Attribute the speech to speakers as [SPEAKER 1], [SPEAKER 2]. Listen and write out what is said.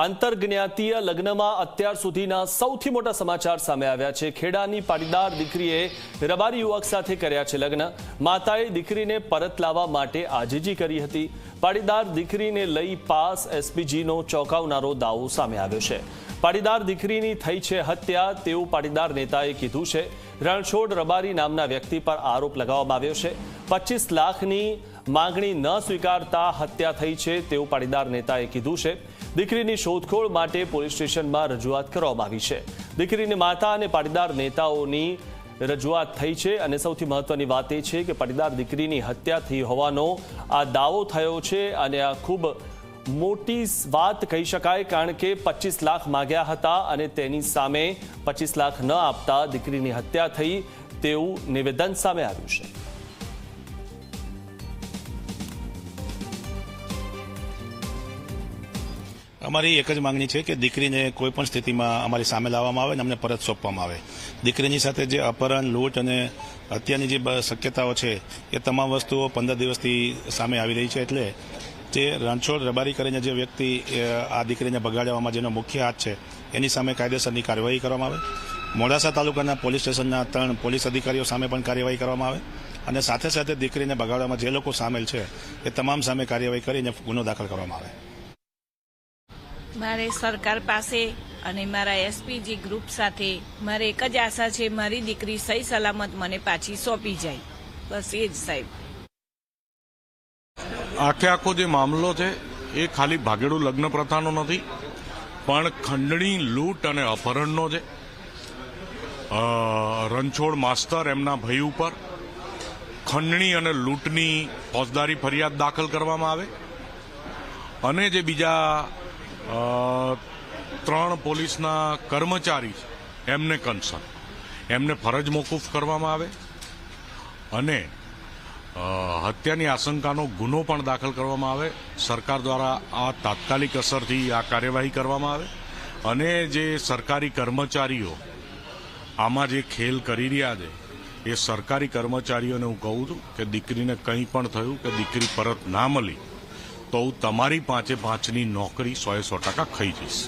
[SPEAKER 1] આંતરજ્ઞાતીય લગ્નમાં અત્યાર સુધીના સૌથી મોટા સમાચાર સામે આવ્યા છે। ખેડાની પાટીદાર દીકરીએ રબારી યુવક સાથે કર્યા છે લગ્ન। માતાએ દીકરીને પરત લાવવા માટે આજીજી કરી હતી। પાટીદાર દીકરીને લઈ પાસ એસપીજીનો ચોંકાવનારો દાવો સામે આવ્યો છે। પાટીદાર દીકરીની થઈ છે હત્યા તેવું પાટીદાર નેતાએ કીધું છે। રણછોડ રબારી નામના વ્યક્તિ પર આરોપ લગાવવામાં આવ્યો છે। 25 લાખની માંગણી ન સ્વીકારતા હત્યા થઈ છે તેવું પાટીદાર નેતાએ કીધું છે। દીકરીની શોધખોળ માટે પોલીસ સ્ટેશનમાં રજૂઆત કરવામાં આવી છે। દીકરીની માતા અને પાટીદાર નેતાઓની રજૂઆત થઈ છે અને સૌથી મહત્વની વાત એ છે કે પાટીદાર દીકરીની હત્યા થઈ હોવાનો આ દાવો થયો છે અને આ ખૂબ મોટી વાત કહી શકાય, કારણ કે 25 લાખ માંગ્યા હતા અને તેની સામે 25 લાખ ન આપતા દીકરીની હત્યા થઈ તેવું નિવેદન સામે આવ્યું છે।
[SPEAKER 2] અમારી એક જ માંગણી છે કે દીકરીને કોઈ પણ સ્થિતિમાં અમારી સામે લાવવામાં આવે અને અમને પરત સોંપવામાં આવે। દીકરીની સાથે જે અપહરણ, લૂંટ અને હત્યાની જે શક્યતાઓ છે એ તમામ વસ્તુઓ 15 દિવસથી સામે આવી રહી છે। એટલે જે રણછોડ રબારી કરીને જે વ્યક્તિ આ દીકરીને બગાડવામાં જેનો મુખ્ય હાથ છે એની સામે કાયદેસરની કાર્યવાહી કરવામાં આવે। મોડાસા તાલુકાના પોલીસ સ્ટેશનના 3 પોલીસ અધિકારીઓ સામે પણ કાર્યવાહી કરવામાં આવે અને સાથે સાથે દીકરીને બગાડવામાં જે લોકો સામેલ છે એ તમામ સામે કાર્યવાહી કરીને ગુનો દાખલ કરવામાં આવે।
[SPEAKER 3] મારે સરકાર પાસે અને મારા એસપીજી ગ્રુપ સાથે મારે એક જ આશા છે, મારી દીકરી સહી સલામત મને પાછી સોંપી જાય, બસ એ જ સાહેબ।
[SPEAKER 4] આખો જે મામલો છે એ ખાલી ભાગેડું લગ્ન પ્રથાનો નથી, પણ ખંડણી, લૂંટ અને અપહરણનો છે। રણછોડ માસ્તર એમના ભાઈ ઉપર ખંડણી અને લૂંટની ફોજદારી ફરિયાદ દાખલ કરવામાં આવે અને જે બીજા 3 પોલીસના કર્મચારી છે એમને કન્સર્ન, એમને ફરજ મોકૂફ કરવામાં આવે અને હત્યાની આશંકાનો ગુનો પણ દાખલ કરવામાં આવે। સરકાર દ્વારા આ તાત્કાલિક અસરથી આ કાર્યવાહી કરવામાં આવે અને જે સરકારી કર્મચારીઓ આમાં જે ખેલ કરી રહ્યા છે એ સરકારી કર્મચારીઓને હું કહું છું કે દીકરીને કંઈ પણ થયું કે દીકરી પરત ના મળી તો હું તમારી 5-5ની નોકરી 100% ખાઈ જઈશ।